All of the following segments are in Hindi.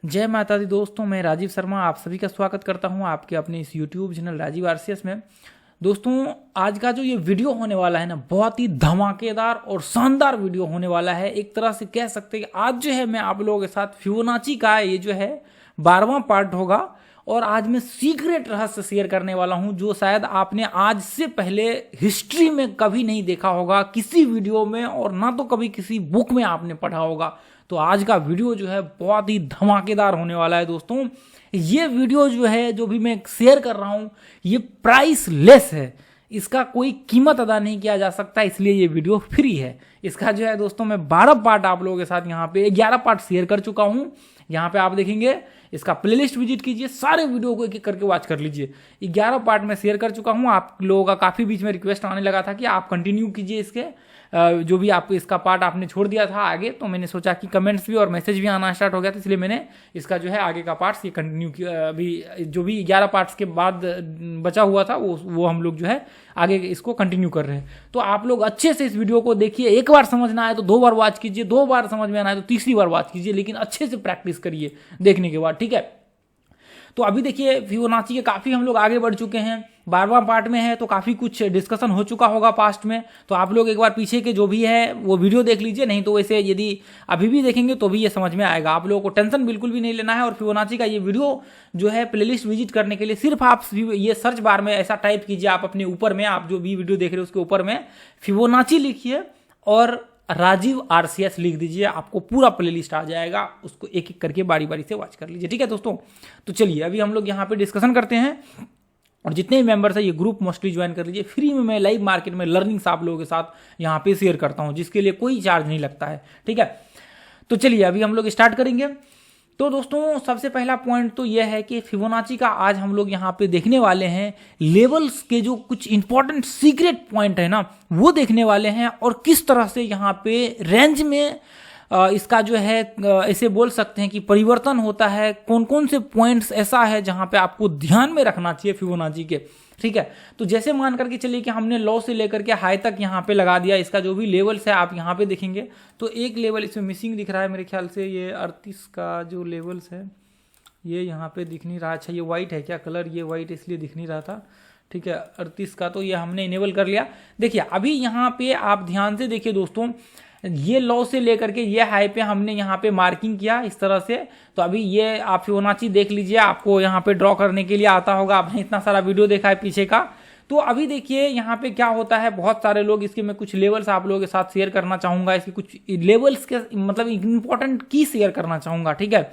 जय माता दी दोस्तों, मैं राजीव शर्मा आप सभी का स्वागत करता हूं आपके अपने इस यूट्यूब चैनल राजीव आरसीएस में। दोस्तों, आज का जो ये वीडियो होने वाला है ना, बहुत ही धमाकेदार और शानदार वीडियो होने वाला है। एक तरह से कह सकते हैं कि आज जो है मैं आप लोगों के साथ फिबोनाची का ये जो है 12वां पार्ट होगा और आज मैं सीक्रेट रहस्य शेयर करने वाला हूं जो शायद आपने आज से पहले हिस्ट्री में कभी नहीं देखा होगा किसी वीडियो में, और ना तो कभी किसी बुक में आपने पढ़ा होगा। तो आज का वीडियो जो है बहुत ही धमाकेदार होने वाला है। दोस्तों, ये वीडियो जो है जो भी मैं शेयर कर रहा हूं ये प्राइसलेस है, इसका कोई कीमत अदा नहीं किया जा सकता, इसलिए ये वीडियो फ्री है। इसका जो है दोस्तों मैं 12 पार्ट आप लोगों के साथ यहाँ पे 11 पार्ट शेयर कर चुका हूं। यहाँ पे आप देखेंगे, इसका प्लेलिस्ट विजिट कीजिए, सारे वीडियो को एक एक करके वॉच कर लीजिए। 11 पार्ट में शेयर कर चुका हूं। आप लोगों का काफी बीच में रिक्वेस्ट आने लगा था कि आप कंटिन्यू कीजिए इसके जो भी आप इसका पार्ट आपने छोड़ दिया था आगे, तो मैंने सोचा कि कमेंट्स भी और मैसेज भी आना स्टार्ट हो गया था, इसलिए मैंने इसका जो है आगे का पार्ट्स ये कंटिन्यू किया। अभी जो भी 11 पार्ट्स के बाद बचा हुआ था वो हम लोग जो है आगे इसको कंटिन्यू कर रहे हैं। तो आप लोग अच्छे से इस वीडियो को देखिए, एक बार समझ ना आए तो 2 बार वॉच कीजिए, 2 बार समझ में आना है तो तीसरी बार वॉच कीजिए, लेकिन अच्छे से प्रैक्टिस करिए देखने के बाद, ठीक है। तो अभी देखिए फिबोनाची के काफी हम लोग आगे बढ़ चुके हैं, 12वां पार्ट में है, तो काफी कुछ डिस्कशन हो चुका होगा पास्ट में। तो आप लोग एक बार पीछे के जो भी है वो वीडियो देख लीजिए, नहीं तो वैसे यदि अभी भी देखेंगे तो भी ये समझ में आएगा। आप लोगों को टेंशन बिल्कुल भी नहीं लेना है। और फिबोनाची का ये वीडियो जो है प्लेलिस्ट विजिट करने के लिए सिर्फ आप ये सर्च बार में ऐसा टाइप कीजिए, आप अपने ऊपर में, आप जो भी वीडियो देख रहे हो उसके ऊपर में फिबोनाची लिखिए और राजीव आरसीएस लिख दीजिए, आपको पूरा प्लेलिस्ट आ जाएगा। उसको एक एक करके बारी बारी से वॉच कर लीजिए, ठीक है दोस्तों। तो चलिए अभी हम लोग यहाँ पे डिस्कशन करते हैं, और जितने भी मेंबर्स है ये ग्रुप मोस्टली ज्वाइन कर लीजिए। फ्री में मैं लाइव मार्केट में लर्निंग्स आप लोगों के साथ यहाँ पे शेयर करता हूँ, जिसके लिए कोई चार्ज नहीं लगता है, ठीक है। तो चलिए अभी हम लोग स्टार्ट करेंगे। तो दोस्तों, सबसे पहला पॉइंट तो यह है कि फिबोनाची का आज हम लोग यहाँ पे देखने वाले हैं लेवल्स के जो कुछ इंपॉर्टेंट सीक्रेट पॉइंट है ना, वो देखने वाले हैं, और किस तरह से यहाँ पे रेंज में इसका जो है इसे बोल सकते हैं कि परिवर्तन होता है। कौन कौन से पॉइंट्स ऐसा है जहां पे आपको ध्यान में रखना चाहिए फिबोनाची के, ठीक है। तो जैसे मान करके चलिए कि हमने लो से लेकर के हाई तक यहाँ पे लगा दिया, इसका जो भी लेवल्स है आप यहाँ पे देखेंगे तो एक लेवल इसमें मिसिंग दिख रहा है मेरे ख्याल से, ये 38 का जो लेवल्स है ये यहाँ पे दिख नहीं रहा। अच्छा, ये व्हाइट है क्या कलर, ये व्हाइट इसलिए दिख नहीं रहा था, ठीक है। 38 का तो ये हमने इनेबल कर लिया। देखिए अभी यहाँ पे आप ध्यान से देखिए दोस्तों, ये लो से लेकर के ये हाई पे हमने यहाँ पे मार्किंग किया इस तरह से। तो अभी ये आप फिबोनाची देख लीजिए, आपको यहाँ पे ड्रॉ करने के लिए आता होगा, आपने इतना सारा वीडियो देखा है पीछे का। तो अभी देखिए यहाँ पे क्या होता है, बहुत सारे लोग इसके मैं कुछ लेवल्स आप लोगों के साथ शेयर करना चाहूंगा, इसके कुछ लेवल्स के मतलब इंपॉर्टेंट की शेयर करना चाहूंगा, ठीक है।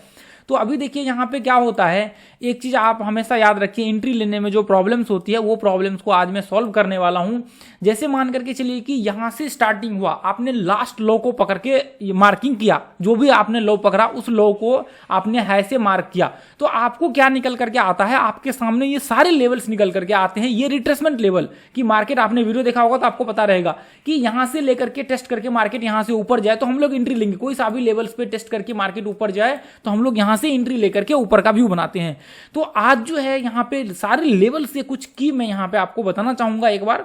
तो अभी देखिए यहाँ पे क्या होता है, एक चीज आप हमेशा याद रखिए, एंट्री लेने में जो प्रॉब्लम्स होती है वो प्रॉब्लम्स को आज मैं सॉल्व करने वाला हूं। जैसे मान करके चलिए कि यहां से स्टार्टिंग हुआ, आपने लास्ट लो को पकड़ के मार्किंग किया, जो भी आपने लो पकड़ा उस लो को आपने हाई से मार्क किया, तो आपको क्या निकल करके आता है, आपके सामने ये सारे लेवल्स निकल करके आते हैं। ये रिट्रेसमेंट लेवल की मार्केट, आपने वीडियो देखा होगा तो आपको पता रहेगा कि यहां से लेकर के टेस्ट करके मार्केट यहां से ऊपर जाए तो हम लोग एंट्री लेंगे। कोई सा भी लेवल्स पे टेस्ट करके मार्केट ऊपर जाए तो हम लोग यहां से एंट्री लेकर के ऊपर का व्यू बनाते हैं। तो आज जो है यहाँ पे सारे लेवल से कुछ की मैं यहाँ पे आपको बताना चाहूंगा एक बार,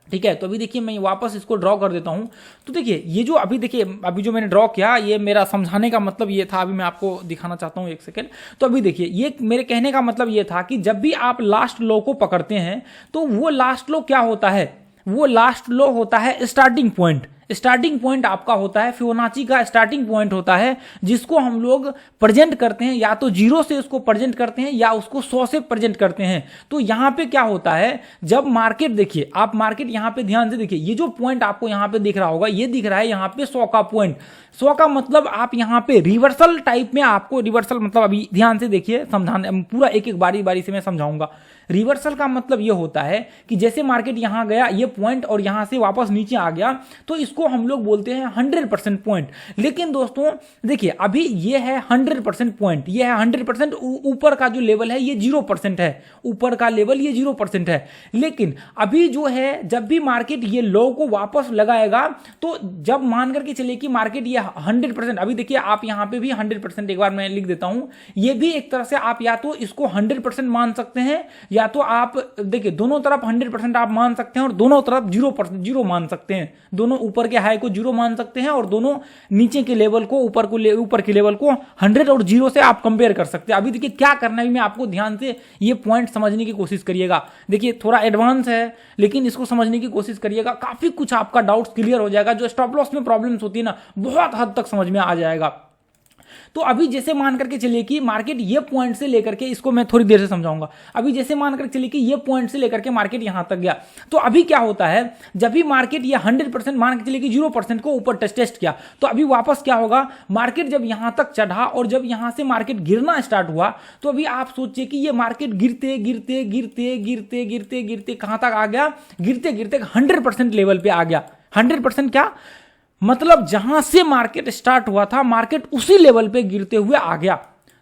ठीक है। तो अभी देखिए मैं वापस इसको ड्रॉ कर देता हूं। तो देखिए ये जो अभी देखिए अभी जो मैंने ड्रॉ किया, ये मेरा समझाने का मतलब ये था, अभी मैं आपको दिखाना चाहता हूं एक सेकेंड। तो अभी देखिए ये मेरे कहने का मतलब ये था कि जब भी आप लास्ट लो को पकड़ते हैं तो वो लास्ट लो क्या होता है, वो लास्ट लो होता है स्टार्टिंग पॉइंट। स्टार्टिंग पॉइंट आपका होता है फिबोनाची का स्टार्टिंग पॉइंट होता है, जिसको हम लोग प्रेजेंट करते हैं, या तो 0 से उसको प्रेजेंट करते हैं या उसको 100 से प्रेजेंट करते हैं। तो यहां पे क्या होता है, जब मार्केट देखिए, आप मार्केट यहां पे ध्यान से देखिए, ये जो पॉइंट आपको यहां पे दिख रहा होगा, ये दिख रहा है यहां पे 100 का पॉइंट। 100 का मतलब आप यहां पे रिवर्सल टाइप में, आपको रिवर्सल मतलब अभी ध्यान से देखिए, समझाने पूरा एक एक बारी बारी से मैं समझाऊंगा। रिवर्सल का मतलब ये होता है कि जैसे मार्केट यहां गया ये पॉइंट और यहां से वापस नीचे आ गया, तो इसको हम लोग बोलते हैं 100% पॉइंट। लेकिन दोस्तों देखिए अभी ये है 100% पॉइंट, ये है 100%, ऊपर का जो लेवल है ये 0% है, ऊपर का लेवल ये 0% है। लेकिन अभी जो है जब भी मार्केट ये लो को वापस लगाएगा, तो जब मान करके चलिए कि मार्केट ये 100%, अभी देखिए आप यहां पे भी 100%, एक बार मैं लिख देता हूं, ये भी एक तरह से आप या तो इसको 100% मान सकते हैं, या तो आप देखिए दोनों तरफ 100% आप मान सकते हैं और दोनों तरफ 0% 0 मान सकते हैं, दोनों ऊपर के हाई को 0 मान सकते हैं और दोनों नीचे के लेवल को ऊपर के लेवल को 100 और 0 से आप कंपेयर कर सकते हैं। अभी देखिए क्या करना है, मैं आपको ध्यान से ये पॉइंट समझने की कोशिश करिएगा। देखिए थोड़ा एडवांस है लेकिन इसको समझने की कोशिश करिएगा, काफी कुछ आपका डाउट्स क्लियर हो जाएगा। जो स्टॉप लॉस में प्रॉब्लम्स होती है ना, बहुत हद तक समझ में आ जाएगा। तो अभी जैसे मान करके चलिए कि मार्केट ये पॉइंट से लेकर के, इसको मैं थोड़ी देर से समझाऊंगा। अभी जैसे मान करके चलिए कि ये पॉइंट से लेकर के मार्केट यहां तक गया, तो अभी क्या होता है, जब भी मार्केट ये 100% मान के चलिए कि 0% को ऊपर टेस्ट किया, तो अभी वापस क्या होगा, मार्केट जब यहां तक चढ़ा और जब यहां से मार्केट गिरना स्टार्ट हुआ, तो अभी आप सोचिए कि ये मार्केट गिरते गिरते गिरते गिरते गिरते गिरते कहां तक आ गया, गिरते गिरते 100% लेवल पे आ गया। 100% क्या मतलब, जहां से मार्केट स्टार्ट हुआ था मार्केट उसी लेवल पे गिरते हुए आ गया।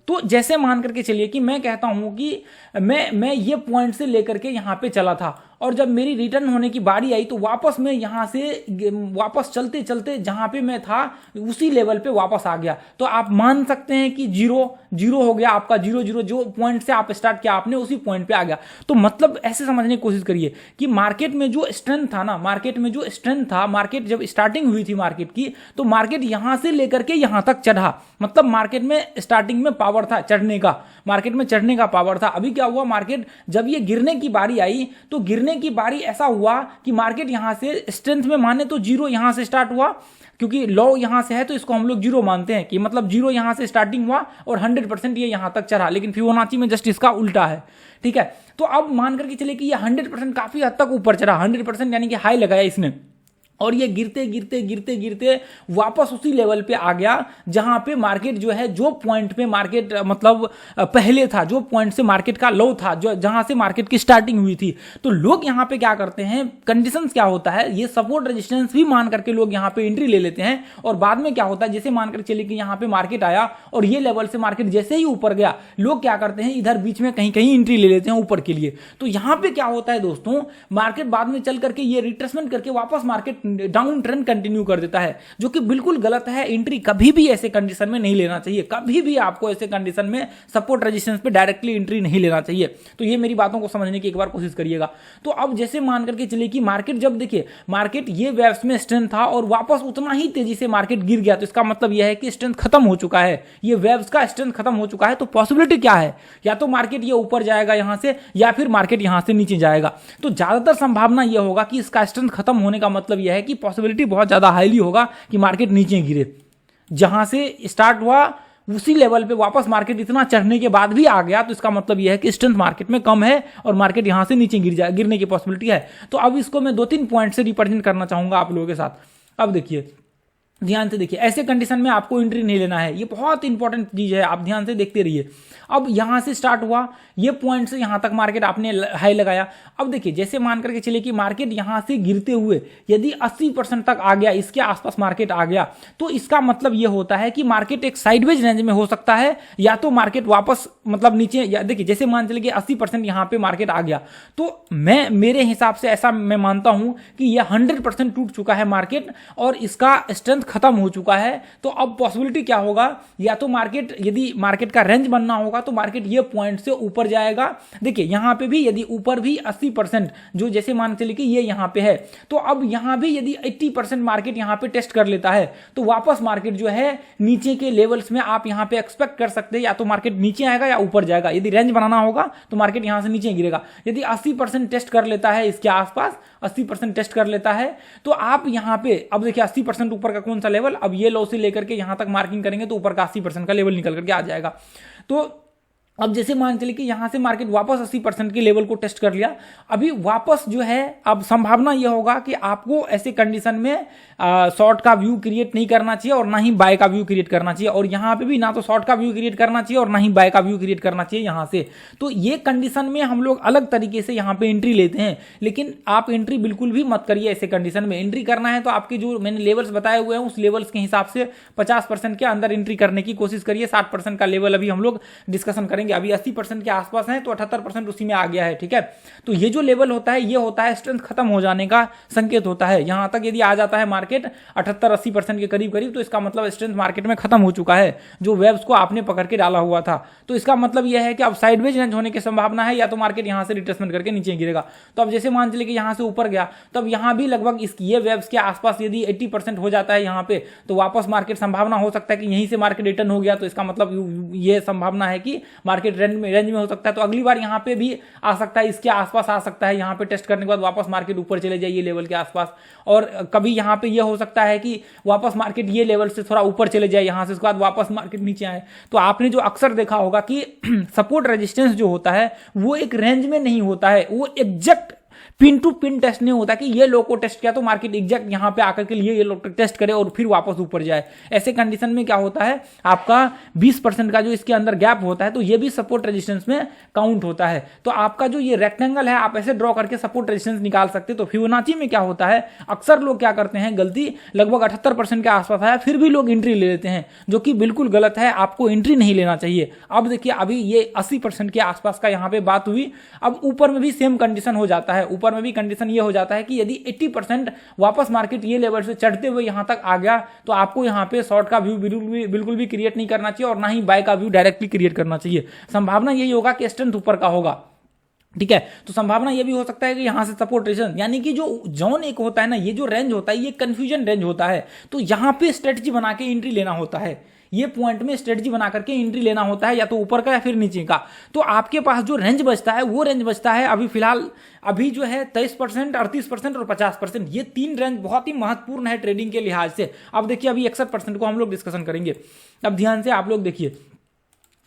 तो जैसे मान करके चलिए कि मैं कहता हूं कि मैं ये पॉइंट से लेकर के यहां पे चला था और जब मेरी रिटर्न होने की बारी आई तो वापस मैं यहां से वापस चलते चलते जहां पे मैं था उसी लेवल पे वापस आ गया। तो आप मान सकते हैं कि 0 हो गया आपका, 0 जो पॉइंट से आप स्टार्ट किया आपने उसी पॉइंट पे आ गया। तो मतलब ऐसे समझने की कोशिश करिए कि मार्केट में जो स्ट्रेंथ था ना, मार्केट जब स्टार्टिंग हुई थी मार्केट की, तो मार्केट यहां से लेकर के यहां तक चढ़ा, मतलब मार्केट में स्टार्टिंग में पावर था चढ़ने का, मार्केट में चढ़ने का पावर था। अभी क्या हुआ, मार्केट जब ये गिरने की बारी आई तो गिरने की बारी ऐसा हुआ कि मार्केट यहां से स्ट्रेंथ में माने तो 0 यहां से स्टार्ट हुआ, क्योंकि लो यहां से है तो इसको हम लोग 0 मानते हैं कि मतलब 0 यहां से स्टार्टिंग हुआ और 100% ये यहां तक चढ़ा, लेकिन फिबोनाची में जस्ट इसका उल्टा है। ठीक है, तो अब मान करके चले कि ये 100% काफी हद तक ऊपर चढ़ा, 100% यानी कि हाई लगाया इसने, और ये गिरते गिरते गिरते गिरते वापस उसी लेवल पे आ गया जहां पे मार्केट जो है, जो पॉइंट पे मार्केट मतलब पहले था, जो पॉइंट से मार्केट का लो था, जो जहां से मार्केट की स्टार्टिंग हुई थी। तो लोग यहां पे क्या करते हैं, कंडीशंस क्या होता है, ये सपोर्ट रेजिस्टेंस भी मान करके लोग यहां पे एंट्री ले लेते हैं और बाद में क्या होता है, जैसे मान कर चलिए कि यहां पे मार्केट आया और ये लेवल से मार्केट जैसे ही ऊपर गया, लोग क्या करते हैं, इधर बीच में कहीं कहीं एंट्री ले लेते हैं ऊपर के लिए। तो यहां पे क्या होता है दोस्तों, मार्केट बाद में चल करके ये रिट्रेसमेंट करके वापस मार्केट डाउन ट्रेंड कंटिन्यू कर देता है, जो कि बिल्कुल गलत है। एंट्री कभी भी ऐसे कंडीशन में नहीं लेना चाहिए, कभी भी आपको ऐसे कंडीशन में सपोर्ट रेजिस्टेंस पे डायरेक्टली एंट्री नहीं लेना चाहिए। तो ये मेरी बातों को समझने की एक बार कोशिश करिएगा। तो अब जैसे मान करके चलिए कि मार्केट जब देखिए मार्केट ये वेव्स में स्ट्रेंथ था और वापस उतना ही तेजी से मार्केट गिर गया, तो इसका मतलब यह है कि स्ट्रेंथ खत्म हो चुका है, ये वेव्स का स्ट्रेंथ खत्म हो चुका है। तो पॉसिबिलिटी क्या है, या तो मार्केट ये ऊपर जाएगा यहां से, या फिर मार्केट यहां से नीचे जाएगा। तो ज्यादातर संभावना यह होगा कि इसका स्ट्रेंथ खत्म होने का मतलब यह है कि पॉसिबिलिटी बहुत ज्यादा हाईली होगा कि मार्केट नीचे गिरे, जहां से स्टार्ट हुआ उसी लेवल पे वापस मार्केट इतना चढ़ने के बाद भी आ गया। तो इसका मतलब यह है कि स्ट्रेंथ मार्केट में कम है और मार्केट यहां से नीचे गिरने की पॉसिबिलिटी है। तो अब इसको मैं 2-3 पॉइंट से रिप्रेजेंट करना चाहूंगा आप लोगों के साथ। अब देखिए, ध्यान से देखिए, ऐसे कंडीशन में आपको एंट्री नहीं लेना है, ये बहुत इंपॉर्टेंट चीज है, आप ध्यान से देखते रहिए। अब यहां से स्टार्ट हुआ, ये पॉइंट से यहां तक मार्केट आपने हाई लगाया। अब देखिए, जैसे मान करके चलिए कि मार्केट यहां से गिरते हुए यदि 80% तक आ गया, इसके आसपास मार्केट आ गया, तो इसका मतलब यह होता है कि मार्केट एक साइडवेज रेंज में हो सकता है, या तो मार्केट वापस मतलब नीचे, या देखिए जैसे मान चलिए कि 80% यहां पे मार्केट आ गया, तो मेरे हिसाब से ऐसा मैं मानता हूं कि यह 100% टूट चुका है मार्केट और इसका स्ट्रेंथ खत्म हो चुका है। तो अब पॉसिबिलिटी क्या होगा, या तो मार्केट, यदि मार्केट का रेंज बनना होगा तो मार्केट ये पॉइंट से ऊपर जाएगा। देखिए यहां पे भी यदि ऊपर भी 80%, जो जैसे मान चलिए कि ये यहां पे है, तो अब यहां भी यदि 80% मार्केट यहां पे टेस्ट कर लेता है, तो वापस मार्केट जो है नीचे के लेवल्स में आप यहां पे एक्सपेक्ट कर सकते हैं, या तो मार्केट नीचे आएगा या ऊपर जाएगा। यदि रेंज बनाना होगा तो मार्केट यहां से नीचे गिरेगा। यदि 80% टेस्ट कर लेता है, इसके आसपास 80% टेस्ट कर लेता है, तो आप यहां पे, अब देखिए 80% ऊपर का कौन सा लेवल, अब ये लो से लेकर के यहां तक मार्किंग करेंगे तो ऊपर का 80% का लेवल निकल करके आ जाएगा। तो अब जैसे मान चलिए कि यहां से मार्केट वापस 80% के लेवल को टेस्ट कर लिया, अभी वापस जो है, अब संभावना यह होगा कि आपको ऐसे कंडीशन में शॉर्ट का व्यू क्रिएट नहीं करना चाहिए और ना ही बाय का व्यू क्रिएट करना चाहिए। और यहां पे भी ना तो शॉर्ट का व्यू क्रिएट करना चाहिए और ना ही बाय का व्यू क्रिएट करना चाहिए यहां से। तो ये कंडीशन में हम लोग अलग तरीके से यहां पे एंट्री लेते हैं, लेकिन आप एंट्री बिल्कुल भी मत करिए ऐसे कंडीशन में। एंट्री करना है तो आपके जो मैंने लेवल्स बताए हुए हैं उस लेवल्स के हिसाब से 50% के अंदर एंट्री करने की कोशिश करिए। 60% का लेवल अभी हम लोग डिस्कशन करेंगे करेंगे, अभी 80% के आसपास है तो 78% उसी में आ गया है। ठीक है, तो ये जो लेवल होता है ये होता है स्ट्रेंथ खत्म हो जाने का संकेत होता है। यहां तक यदि आ जाता है मार्केट 78-80% के करीब करीब, तो इसका मतलब स्ट्रेंथ मार्केट में खत्म हो चुका है, जो वेव्स को आपने पकड़ के डाला हुआ था। तो इसका मतलब यह है कि अब साइडवेज रेंज होने की संभावना है, या तो मार्केट यहां से रिट्रेसमेंट करके नीचे गिरेगा। तो अब जैसे मान चले कि यहां से ऊपर गया, तो अब यहां भी लगभग ये वेव्स के आसपास यदि 80% हो जाता है यहां पे, तो वापस मार्केट संभावना हो सकता है कि यहीं से मार्केट रिटर्न हो गया। तो इसका मतलब ये संभावना है कि मार्केट रेंज में हो सकता है। तो अगली बार यहां पे भी आ सकता है, इसके आसपास आ सकता है, यहां पे टेस्ट करने के बाद वापस मार्केट ऊपर चले जाइए लेवल के आसपास। और कभी यहां पे ये हो सकता है कि वापस मार्केट ये लेवल से थोड़ा ऊपर चले जाए, यहां से उसके बाद वापस मार्केट नीचे आए। तो आपने जो अक्सर देखा होगा कि सपोर्ट रेजिस्टेंस जो होता है वो एक रेंज में नहीं होता है, वो exact pin to pin test नहीं होता कि ये लो को टेस्ट किया तो मार्केट एग्जैक्ट यहां पे आकर के लिए ये लो टेस्ट करे और फिर वापस ऊपर जाए। ऐसे कंडीशन में क्या होता है, आपका 20% का जो इसके अंदर गैप होता है तो ये भी सपोर्ट रेजिस्टेंस में काउंट होता है। तो आपका जो ये रेक्टेंगल है आप ऐसे ड्रॉ करके सपोर्ट रेजिस्टेंस निकाल सकते। तो फिबोनाची में क्या होता है, अक्सर लोग क्या करते हैं, गलती लगभग 78% के आसपास आया फिर भी लोग एंट्री ले लेते हैं, जो कि बिल्कुल गलत है। आपको एंट्री नहीं लेना चाहिए। अब देखिए अभी ये 80% के आसपास का यहां पे बात हुई, अब ऊपर में भी सेम कंडीशन हो जाता है। ऊपर में भी कंडीशन ये हो जाता है कि यदि 80% वापस मार्केट ये लेवल से चढ़ते हुए यहां तक आ गया तो आपको यहां पे शॉर्ट का व्यू बिल्कुल भी क्रिएट नहीं करना चाहिए और ना ही बाय का व्यू डायरेक्टली क्रिएट करना चाहिए। संभावना यही होगा कि स्ट्रेंथ ऊपर का होगा। ठीक है, तो संभावना यह भी हो सकता है कि यहां से सपोर्ट रेजिस्टेंस, यानी कि जो जोन एक होता है ना, ये जो रेंज होता है ये कंफ्यूजन रेंज होता है। तो यहां पे स्ट्रेटजी बना के एंट्री लेना होता है, ये पॉइंट में स्ट्रेटजी बना करके एंट्री लेना होता है, या तो ऊपर का या फिर नीचे का। तो आपके पास जो रेंज बचता है वो रेंज बचता है अभी फिलहाल अभी जो है 23%, 38% और 50%। ये तीन रेंज बहुत ही महत्वपूर्ण है ट्रेडिंग के लिहाज से। अब देखिए अभी 61% को हम लोग डिस्कशन करेंगे। अब ध्यान से आप लोग देखिए,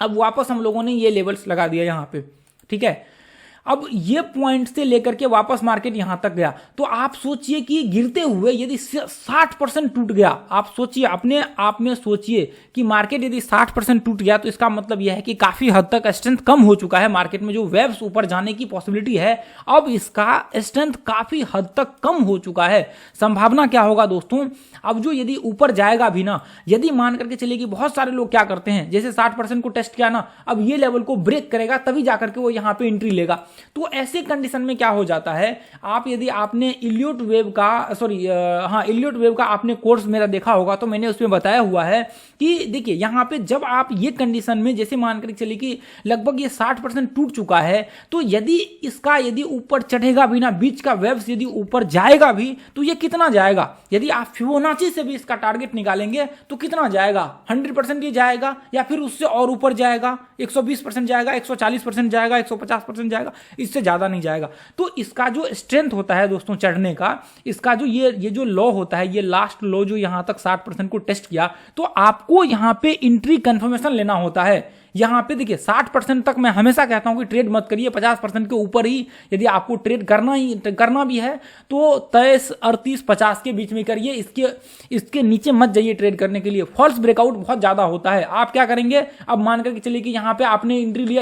अब वापस हम लोगों ने ये लेवल्स लगा दिया यहां पे। ठीक है, अब ये पॉइंट से लेकर के वापस मार्केट यहां तक गया, तो आप सोचिए कि गिरते हुए यदि 60% टूट गया, आप सोचिए अपने आप में सोचिए कि मार्केट यदि 60% टूट गया तो इसका मतलब यह है कि काफी हद तक स्ट्रेंथ कम हो चुका है मार्केट में। जो वेव्स ऊपर जाने की पॉसिबिलिटी है अब इसका स्ट्रेंथ काफी हद तक कम हो चुका है। संभावना क्या होगा दोस्तों, अब जो यदि ऊपर जाएगा भी ना, यदि मान करके चलिए कि बहुत सारे लोग क्या करते हैं, जैसे 60% को टेस्ट किया ना, अब ये लेवल को ब्रेक करेगा तभी जाकर के वो यहां पे एंट्री लेगा। तो ऐसे कंडीशन में क्या हो जाता है, आप यदि आपने इलियट वेव का आपने कोर्स मेरा देखा होगा तो मैंने उसमें बताया हुआ है कि देखिए यहां पे जब आप ये कंडीशन में जैसे मान कर चलिए कि लगभग ये 60% टूट चुका है, तो यदि ऊपर चढ़ेगा भी ना, बीच का वेव्स यदि ऊपर जाएगा भी तो ये कितना जाएगा, यदि आप फिबोनाची से भी इसका टारगेट निकालेंगे तो कितना जाएगा, 100% ये जाएगा या फिर उससे और ऊपर जाएगा, 120% जाएगा, 140% जाएगा, 150% जाएगा, इससे ज्यादा नहीं जाएगा। तो इसका जो स्ट्रेंथ होता है दोस्तों चढ़ने का, इसका जो ये जो लॉ होता है, ये लास्ट लॉ जो यहां तक 60% को टेस्ट किया, तो आपको यहां पे एंट्री कंफर्मेशन लेना होता है। यहां पे देखिए 60% तक मैं हमेशा कहता हूं कि ट्रेड मत करिए, 50% के ऊपर ही यदि आपको ट्रेड करना भी है तो 23, 38, 50 के बीच में करिए। इसके नीचे मत जाइए ट्रेड करने के लिए। फॉल्स ब्रेकआउट बहुत ज्यादा होता है। आप क्या करेंगे, अब मान करके चलिए कि यहां पे आपने एंट्री लिया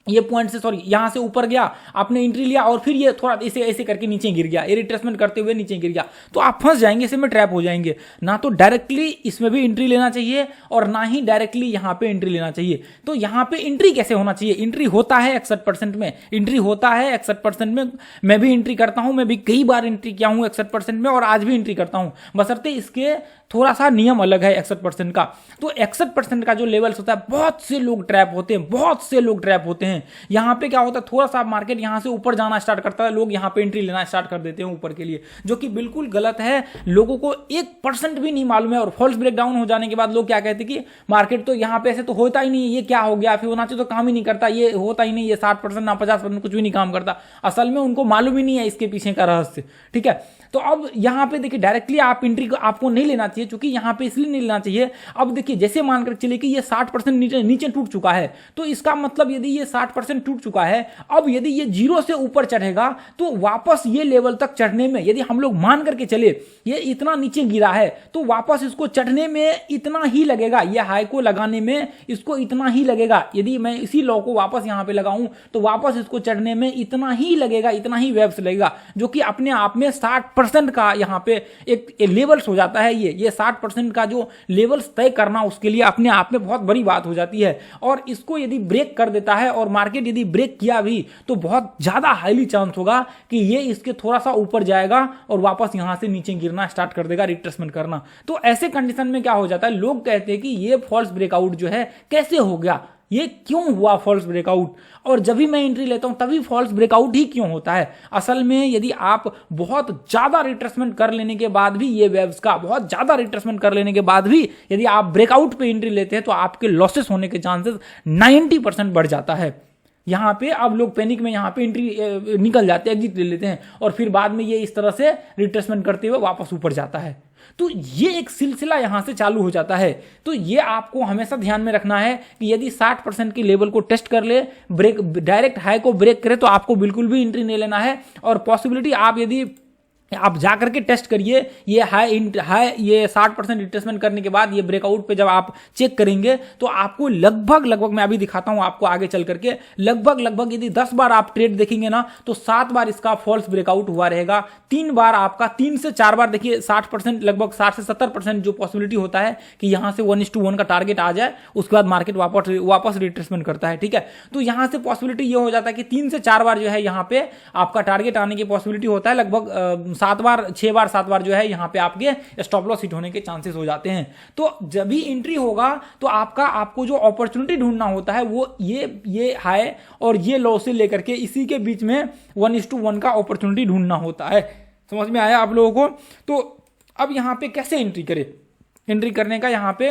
ये पॉइंट से यहां से ऊपर गया, आपने एंट्री लिया और फिर ये थोड़ा ऐसे करके नीचे गिर गया, ये रिट्रेसमेंट करते हुए नीचे गिर गया, तो आप फंस जाएंगे, इसे में ट्रैप हो जाएंगे। ना तो डायरेक्टली इसमें भी एंट्री लेना चाहिए और ना ही डायरेक्टली यहां पे एंट्री लेना चाहिए। तो यहां पे एंट्री कैसे होना चाहिए, एंट्री होता है 61% में, एंट्री होता है 61% में। मैं भी एंट्री करता हूं, मैं भी कई बार एंट्री किया हूं 61% में और आज भी एंट्री करता हूं, बशर्ते इसके थोड़ा सा नियम अलग है 61% का। तो 61% का जो लेवल्स होता है, बहुत से लोग ट्रैप होते हैं। यहां पे क्या होता है, थोड़ा सा मार्केट यहां से ऊपर जाना स्टार्ट करता है, लोग यहां पे एंट्री लेना स्टार्ट कर देते हैं ऊपर के लिए, जो कि बिल्कुल गलत है। लोगों को 1% भी नहीं मालूम है और फॉल्स ब्रेकडाउन हो जाने के बाद लोग क्या कहते हैं कि मार्केट तो यहां पे ऐसे तो होता ही नहीं है, ये क्या हो गया, फिबोनाची तो काम ही नहीं करता, ये होता ही नहीं, ये 60% ना 50% कुछ भी नहीं काम करता। असल में उनको मालूम ही नहीं है इसके पीछे का रहस्य। ठीक है, तो अब यहां पे देखिए डायरेक्टली आप एंट्री को आपको नहीं लेना चाहिए, क्योंकि यहां पे इसलिए नहीं लेना चाहिए। अब देखिए जैसे मानकर चलिए कि ये 60% नीचे टूट चुका है, तो इसका मतलब यदि ये 60% टूट चुका है। अब यदि ये 0 से ऊपर चढ़ेगा तो वापस ये लेवल तक चढ़ने में, यदि हम लोग मान करके चले ये इतना नीचे गिरा है तो वापस इसको चढ़ने में इतना ही लगेगा, ये हाई को लगाने में इसको इतना ही लगेगा। यदि मैं इसी लॉ को वापस यहां पे लगाऊं तो वापस इसको चढ़ने में इतना ही लगेगा, इतना ही वेव्स लगेगा, जो कि अपने आप में 60% का यहां पे एक लेवल्स हो जाता है। ये 60% का जो लेवल्स तय करना उसके लिए अपने आप में बहुत बड़ी बात हो जाती है। और इसको यदि ब्रेक कर देता है और मार्केट यदि ब्रेक किया भी तो बहुत ज्यादा हाईली चांस होगा कि ये इसके थोड़ा सा ऊपर जाएगा और वापस यहां से नीचे गिरना स्टार्ट कर देगा, रिट्रेसमेंट करना। तो ऐसे कंडीशन में क्या हो जाता है, लोग कहते हैं कि ये फॉल्स ब्रेकआउट जो है कैसे हो गया, ये क्यों हुआ फॉल्स ब्रेकआउट, और जब भी मैं एंट्री लेता हूं तभी फॉल्स ब्रेकआउट ही क्यों होता है। असल में यदि आप बहुत ज्यादा रिट्रेसमेंट कर लेने के बाद भी, ये वेव्स का बहुत ज्यादा रिट्रेसमेंट कर लेने के बाद भी यदि आप ब्रेकआउट पे एंट्री लेते हैं तो आपके लॉसेस होने के चांसेस 90% बढ़ जाता है। यहां पे अब लोग पैनिक में यहां पे एंट्री निकल जाते हैं, एग्जिट ले लेते हैं और फिर बाद में ये इस तरह से रिट्रेसमेंट करते हुए वापस ऊपर जाता है। तो ये एक सिलसिला यहां से चालू हो जाता है। तो ये आपको हमेशा ध्यान में रखना है कि यदि 60% की लेवल को टेस्ट कर ले, ब्रेक डायरेक्ट हाई को ब्रेक करे तो आपको बिल्कुल भी एंट्री नहीं लेना है। और पॉसिबिलिटी आप यदि आप जाकर के टेस्ट करिए, ये हाई ये 60% रिट्रेसमेंट करने के बाद ये ब्रेकआउट पे जब आप चेक करेंगे तो आपको लगभग मैं अभी दिखाता हूं आपको आगे चल करके, लगभग यदि 10 बार आप ट्रेड देखेंगे ना तो 7 बार इसका फॉल्स ब्रेकआउट हुआ रहेगा, 3 बार आपका, 3 से 4 बार देखिए 60%, लगभग 60 से 70% जो पॉसिबिलिटी होता है कि यहां से 1:1 का टारगेट आ जाए, उसके बाद मार्केट वापस रिट्रेसमेंट करता है। ठीक है, तो यहां से पॉसिबिलिटी ये हो जाता है कि 3 से 4 बार जो है यहां पे आपका टारगेट आने की पॉसिबिलिटी होता है, लगभग 6 बार 7 बार जो है यहां पे आपके स्टॉप लॉस हिट होने के चांसेस हो जाते हैं। तो जब भी एंट्री होगा तो आपको जो अपॉर्चुनिटी ढूंढना होता है वो ये हाई और ये लो से लेकर के इसी के बीच में 1:1 का अपॉर्चुनिटी ढूंढना होता है। समझ में आया आप लोगों को? तो अब यहां पे कैसे एंट्री करें, एंट्री करने का यहां पे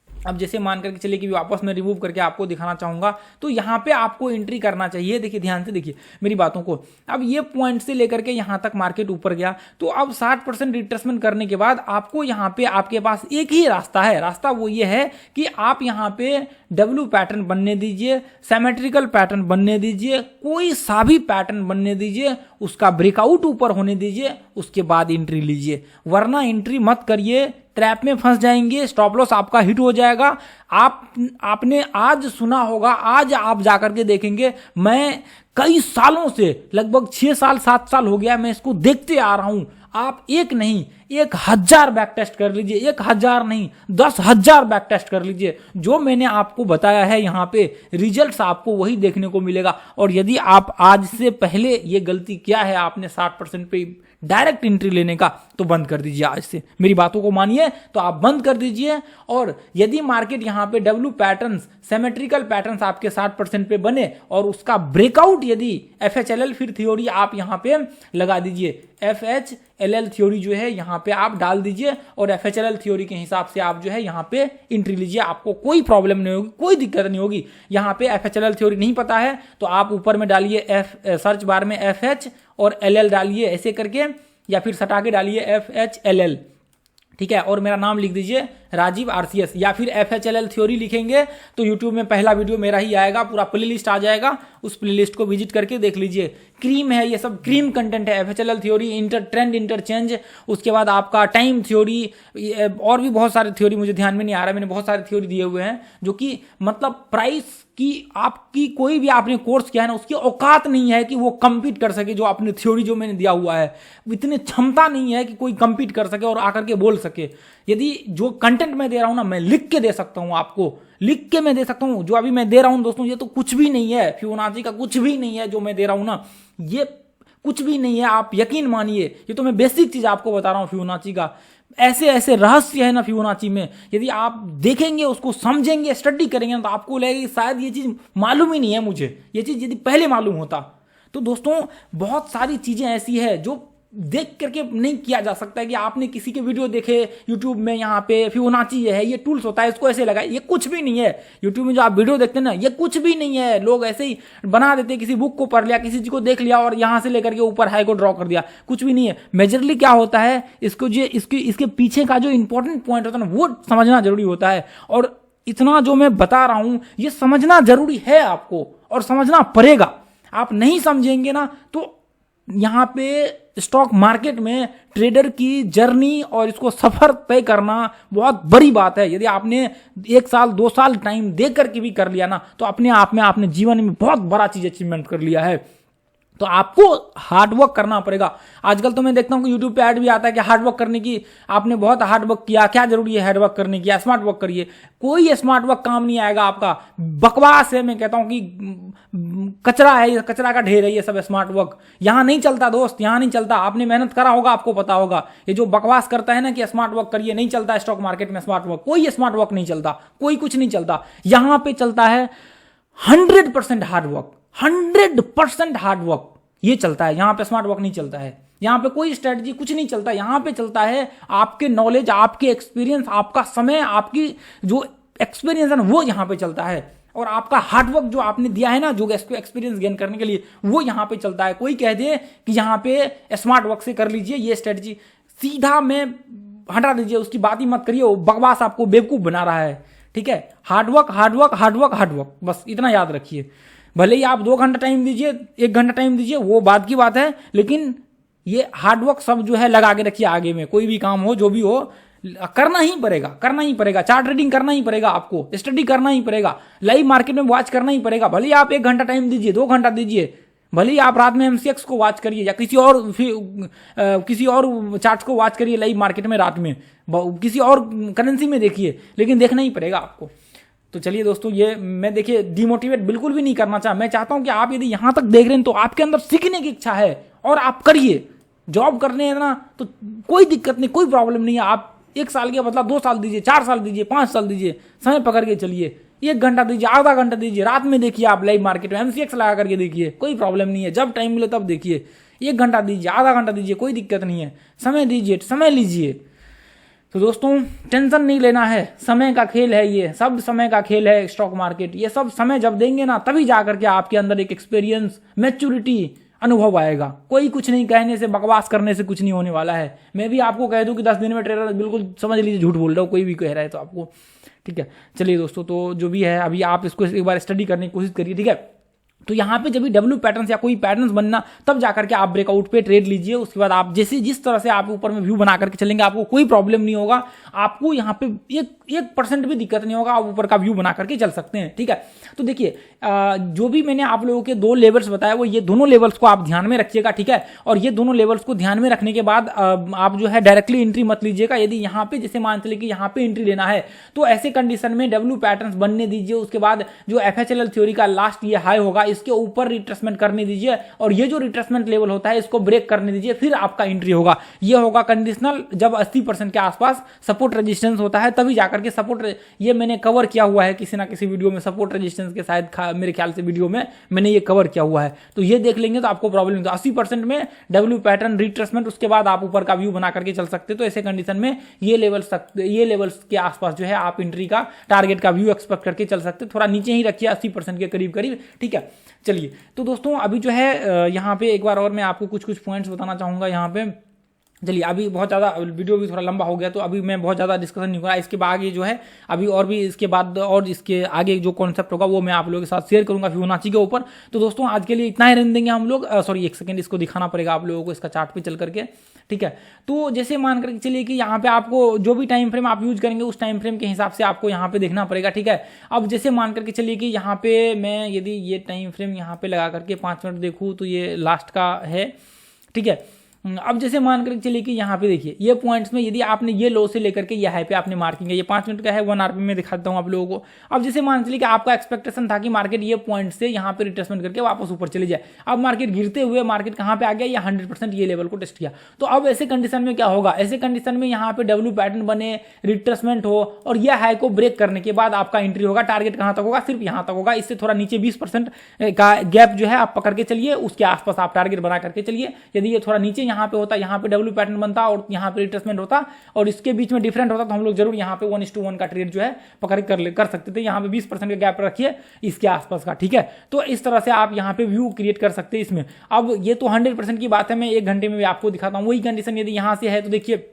अब जैसे मान करके चलिए कि वापस मैं रिमूव करके आपको दिखाना चाहूंगा, तो यहां पे आपको एंट्री करना चाहिए। देखिए ध्यान से देखिए मेरी बातों को। अब ये पॉइंट से लेकर के यहां तक मार्केट ऊपर गया तो अब 60% रिट्रेसमेंट करने के बाद आपको यहां पे आपके पास एक ही रास्ता है, रास्ता वो ये है कि आप यहां पे डब्ल्यू पैटर्न बनने दीजिए, सिमेट्रिकल पैटर्न बनने दीजिए, कोई सा भी पैटर्न बनने दीजिए, उसका ब्रेकआउट ऊपर होने दीजिए, उसके बाद एंट्री लीजिए। वरना एंट्री मत करिए, ट्रैप में फंस जाएंगे, स्टॉप लॉस आपका हिट हो जाएगा। आपने आज सुना होगा, आज आप जाकर के देखेंगे, मैं कई सालों से, लगभग 6 साल 7 साल हो गया मैं इसको देखते आ रहा हूं। आप एक नहीं 1000 बैक टेस्ट कर लीजिए, 1000 नहीं 10,000 बैक टेस्ट कर लीजिए, जो मैंने आपको बताया है यहां पे रिजल्ट्स आपको वही देखने को मिलेगा। और यदि आप आज से पहले ये गलती किया है आपने 60% पे डायरेक्ट एंट्री लेने का, तो बंद कर दीजिए आज से, मेरी बातों को मानिए तो आप बंद कर दीजिए। और यदि मार्केट यहां पे डब्ल्यू पैटर्न्स, सिमेट्रिकल पैटर्न्स आपके 60% पे बने और उसका ब्रेकआउट यदि FHLL फिर थ्योरी आप यहां पे लगा दीजिए, FHLL थ्योरी जो है यहां पे आप डाल दीजिए और FHLL थ्योरी के हिसाब से आप जो है यहां पे एंट्री लीजिए, आपको कोई प्रॉब्लम नहीं होगी, कोई दिक्कत नहीं होगी। यहां पे FHLL थ्योरी नहीं पता है तो आप ऊपर में डालिए सर्च बार में FH और LL डालिए ऐसे करके, या फिर सटा के डालिए FHLL, ठीक है, और मेरा नाम लिख दीजिए राजीव RCS, या फिर FHLL थ्योरी लिखेंगे तो YouTube में पहला वीडियो मेरा ही आएगा, पूरा प्लेलिस्ट आ जाएगा, उस प्लेलिस्ट को विजिट करके देख लीजिए। क्रीम है, ये सब क्रीम कंटेंट है। FHLL थ्योरी, ट्रेंड इंटरचेंज, उसके बाद आपका टाइम थ्योरी, और भी बहुत सारे थ्योरी मुझे ध्यान में नहीं आ रहा है, मैंने बहुत सारे थ्योरी दिए हुए हैं जो कि मतलब प्राइस की आपकी कोई भी आपने कोर्स किया है ना, उसकी औकात नहीं है कि वो कंपीट कर सके, जो आपने थ्योरी जो मैंने दिया हुआ है इतनी क्षमता नहीं है कि कोई कंपीट कर सके और आकर के बोल सके। यदि जो कंटेंट मैं दे रहा हूं ना, मैं लिख के दे सकता हूं, आपको लिख के मैं दे सकता हूं। जो अभी मैं दे रहा हूं दोस्तों, ये तो कुछ भी नहीं है, फिबोनाची का कुछ भी नहीं है जो मैं दे रहा हूं ना, ये कुछ भी नहीं है, आप यकीन मानिए। ये तो मैं बेसिक चीज आपको बता रहा हूं फिबोनाची का, ऐसे ऐसे रहस्य है ना फिबोनाची में, यदि आप देखेंगे, उसको समझेंगे, स्टडी करेंगे तो आपको लगेगा शायद ये चीज मालूम ही नहीं है मुझे, ये चीज यदि पहले मालूम होता। तो दोस्तों बहुत सारी चीजें ऐसी है जो देख करके नहीं किया जा सकता है कि आपने किसी के वीडियो देखे यूट्यूब में, यहाँ पे फिबोनाची है, ये टूल्स होता है, इसको ऐसे लगाए, ये कुछ भी नहीं है। यूट्यूब में जो आप वीडियो देखते हैं ना, ये कुछ भी नहीं है, लोग ऐसे ही बना देते हैं, किसी बुक को पढ़ लिया, किसी चीज को देख लिया और यहां से लेकर के ऊपर हाई को ड्रॉ कर दिया, कुछ भी नहीं है। मेजरली क्या होता है, इसको जो इसके पीछे का जो इंपॉर्टेंट पॉइंट होता है ना, वो समझना जरूरी होता है। और इतना जो मैं बता रहा हूं ये समझना जरूरी है आपको, और समझना पड़ेगा। आप नहीं समझेंगे ना तो यहाँ पे स्टॉक मार्केट में ट्रेडर की जर्नी और इसको सफर तय करना बहुत बड़ी बात है। यदि आपने 1 साल 2 साल टाइम दे करके भी कर लिया ना तो अपने आप में आपने जीवन में बहुत बड़ा चीज अचीवमेंट कर लिया है। तो आपको हार्डवर्क करना पड़ेगा। आजकल तो मैं देखता हूँ कि यूट्यूब पे ऐड भी आता है कि हार्डवर्क करने की, आपने बहुत हार्डवर्क किया, क्या जरूरी है हार्डवर्क करने की, स्मार्ट वर्क करिए। कोई स्मार्ट वर्क काम नहीं आएगा आपका, बकवास है। मैं कहता हूँ कि कचरा है, ये कचरा का ढेर है ये सब स्मार्ट वर्क। यहाँ नहीं चलता दोस्त, यहाँ नहीं चलता। आपने मेहनत करा होगा, आपको पता होगा। ये जो बकवास करता है ना कि स्मार्ट वर्क करिए, नहीं चलता स्टॉक मार्केट में स्मार्ट वर्क। कोई स्मार्ट वर्क नहीं चलता, कोई कुछ नहीं चलता। यहाँ पे चलता है 100% हार्डवर्क, 100% हार्डवर्क ये चलता है। यहां पे स्मार्ट वर्क नहीं चलता है, यहां पे कोई स्ट्रेटजी कुछ नहीं चलता। यहां पे चलता है आपके नॉलेज, आपके एक्सपीरियंस, आपका समय, आपकी जो एक्सपीरियंस है ना वो यहां पे चलता है। और आपका हार्डवर्क जो आपने दिया है ना, जो एक्सपीरियंस गेन करने के लिए, वो यहां पे चलता है। कोई कह दे कि यहां पे स्मार्ट वर्क से कर लीजिए ये स्ट्रेटजी, सीधा में हटा दीजिए, उसकी बात ही मत करिए। वो बकवास आपको बेवकूफ बना रहा है। ठीक है, हार्डवर्क हार्डवर्क हार्डवर्क हार्डवर्क, बस इतना याद रखिए। भले ही आप 2 घंटा टाइम दीजिए, 1 घंटा टाइम दीजिए, वो बात की बात है, लेकिन ये हार्डवर्क सब जो है लगा के रखिए। आगे में कोई भी काम हो, जो भी हो, करना ही पड़ेगा, करना ही पड़ेगा। चार्ट ट्रेडिंग करना ही पड़ेगा, आपको स्टडी करना ही पड़ेगा, लाइव मार्केट में वॉच करना ही पड़ेगा। भले ही आप 1 घंटा टाइम दीजिए, 2 घंटा दीजिए, भले ही आप रात में MCX को वॉच करिए या किसी और चार्ट को वॉच करिए लाइव मार्केट में, रात में किसी और करेंसी में देखिए, लेकिन देखना ही पड़ेगा आपको। तो चलिए दोस्तों, ये मैं देखिए डिमोटिवेट बिल्कुल भी नहीं करना चाहता। मैं चाहता हूं कि आप यदि यहां तक देख रहे हैं तो आपके अंदर सीखने की इच्छा है और आप करिए। जॉब करने है ना तो कोई दिक्कत नहीं, कोई प्रॉब्लम नहीं है। आप 1 साल के बदला 2 साल दीजिए, 4 साल दीजिए, 5 साल दीजिए, समय पकड़ के चलिए। 1 घंटा दीजिए, आधा घंटा दीजिए, रात में देखिए, आप लाइव मार्केट में MCX लगा करके देखिए, कोई प्रॉब्लम नहीं है। जब टाइम मिले तब देखिए, 1 घंटा दीजिए, आधा घंटा दीजिए, कोई दिक्कत नहीं है। समय दीजिए, समय लीजिए। तो दोस्तों टेंशन नहीं लेना है, समय का खेल है, ये सब समय का खेल है स्टॉक मार्केट। ये सब समय जब देंगे ना तभी जाकर के आपके अंदर एक एक्सपीरियंस, मैच्योरिटी, अनुभव आएगा। कोई कुछ नहीं कहने से, बकवास करने से कुछ नहीं होने वाला है। मैं भी आपको कह दूं कि 10 दिन में ट्रेडर, बिल्कुल समझ लीजिए झूठ बोल रहा हूँ, कोई भी कह रहा है तो आपको। ठीक है, चलिए दोस्तों, तो जो भी है अभी आप इसको एक बार स्टडी करने की कोशिश करिए। ठीक है, तो यहाँ पे जब भी W पैटर्न्स या कोई पैटर्न्स बनना, तब जाकर के आप ब्रेकआउट पे ट्रेड लीजिए। उसके बाद आप जैसे जिस तरह से आप ऊपर में व्यू बना करके चलेंगे, आपको कोई प्रॉब्लम नहीं होगा। आपको यहाँ पे 1% भी दिक्कत नहीं होगा, आप ऊपर का व्यू बना करके चल सकते हैं। ठीक है, तो देखिए जो भी मैंने आप लोगों के 2 लेवल्स बताया, वो ये दोनों लेवल्स को आप ध्यान में रखिएगा। ठीक है, और ये दोनों लेवल्स को ध्यान में रखने के बाद आप जो है डायरेक्टली एंट्री मत लीजिएगा। यदि यहाँ पे जैसे मान चले कि यहाँ पे एंट्री लेना है तो ऐसे कंडीशन में W पैटर्न्स बनने दीजिए। उसके बाद जो FHLL थ्योरी का लास्ट ये हाई होगा, इसके ऊपर रिट्रेसमेंट करने दीजिए, और ये जो रिट्रेसमेंट लेवल होता है इसको ब्रेक करने दीजिए, फिर आपका एंट्री होगा। ये होगा कंडीशनल जब 80% के आसपास सपोर्ट रेजिस्टेंस होता है, तभी जाकर के सपोर्ट, ये मैंने कवर किया हुआ है किसी ना किसी वीडियो में, सपोर्ट रेजिस्टेंस के शायद मेरे ख्याल से वीडियो में मैंने ये कवर किया हुआ है। तो ये देख लेंगे तो आपको प्रॉब्लम नहीं। 80% में W पैटर्न रिट्रेसमेंट, उसके बाद आप ऊपर का व्यू बना करके चल सकते। तो ऐसे कंडीशन में ये लेवल्स के आसपास जो है आप एंट्री का टारगेट का व्यू एक्सपेक्ट करके चल सकते। थोड़ा नीचे ही रखिए, 80% के करीब करीब। ठीक है, चलिए तो दोस्तों अभी जो है यहाँ पे एक बार और मैं आपको कुछ पॉइंट्स बताना चाहूंगा यहाँ पे। चलिए, अभी बहुत ज़्यादा वीडियो भी थोड़ा लंबा हो गया, तो अभी मैं बहुत ज़्यादा डिस्कशन नहीं करा। इसके बाद आगे जो है अभी और भी इसके बाद और इसके आगे जो कॉन्सेप्ट होगा वो मैं आप लोगों के साथ शेयर करूंगा फिबोनाची के ऊपर। तो दोस्तों आज के लिए इतना ही रहने देंगे हम लोग। सॉरी 1 सेकंड, इसको दिखाना पड़ेगा आप लोगों को इसका चार्ट पे चल करके। ठीक है, तो जैसे मान करके चलिए कि यहाँ पे आपको जो भी टाइम फ्रेम आप यूज करेंगे उस टाइम फ्रेम के हिसाब से आपको यहाँ पे देखना पड़ेगा। ठीक है, अब जैसे मान करके चलिए कि यहाँ पे मैं यदि ये टाइम फ्रेम यहाँ पे लगा करके 5 मिनट देखूँ तो ये लास्ट का है। ठीक है, अब जैसे मान कर चलिए कि यहाँ पे देखिए ये पॉइंट्स में यदि आपने ये लो से लेकर के ये हाई पे आपने मार्किंग है, ये 5 मिनट का है, 1 आवर में दिखाता हूँ आप लोगों को। अब जैसे मान चलिए कि आपका एक्सपेक्टेशन था कि मार्केट ये पॉइंट से यहाँ पे रिट्रेसमेंट करके वापस ऊपर चले जाए। अब मार्केट गिरते हुए मार्केट कहाँ पे आ गया, ये 100% ये लेवल को टेस्ट किया। तो अब ऐसे कंडीशन में क्या होगा, ऐसे कंडीशन में यहाँ पे W पैटर्न बने, रिट्रेसमेंट हो और ये हाई को ब्रेक करने के बाद आपका एंट्री होगा। टारगेट कहाँ तक होगा, सिर्फ यहाँ तक होगा। इससे थोड़ा नीचे 20% का गैप जो है आप पकड़ के चलिए, उसके आसपास आप टारगेट बना करके चलिए। यदि ये थोड़ा नीचे यहाँ पे होता, यहाँ पे W पैटर्न बनता और यहाँ पे रिट्रेसमेंट होता और इसके बीच में डिफरेंट होता, तो हम लोग जरूर यहाँ पे 1:1 का ट्रेड जो है पकड़ कर सकते थे। यहाँ पे 20% का गैप रखिए इसके आसपास का। ठीक है, तो इस तरह से आप यहाँ पे व्यू क्रिएट कर सकते हैं इसमें। अब ये तो 100% की बात है, मैं 1 घंटे में भी आपको दिखाता हूँ। वही कंडीशन यदि यहाँ से है तो देखिए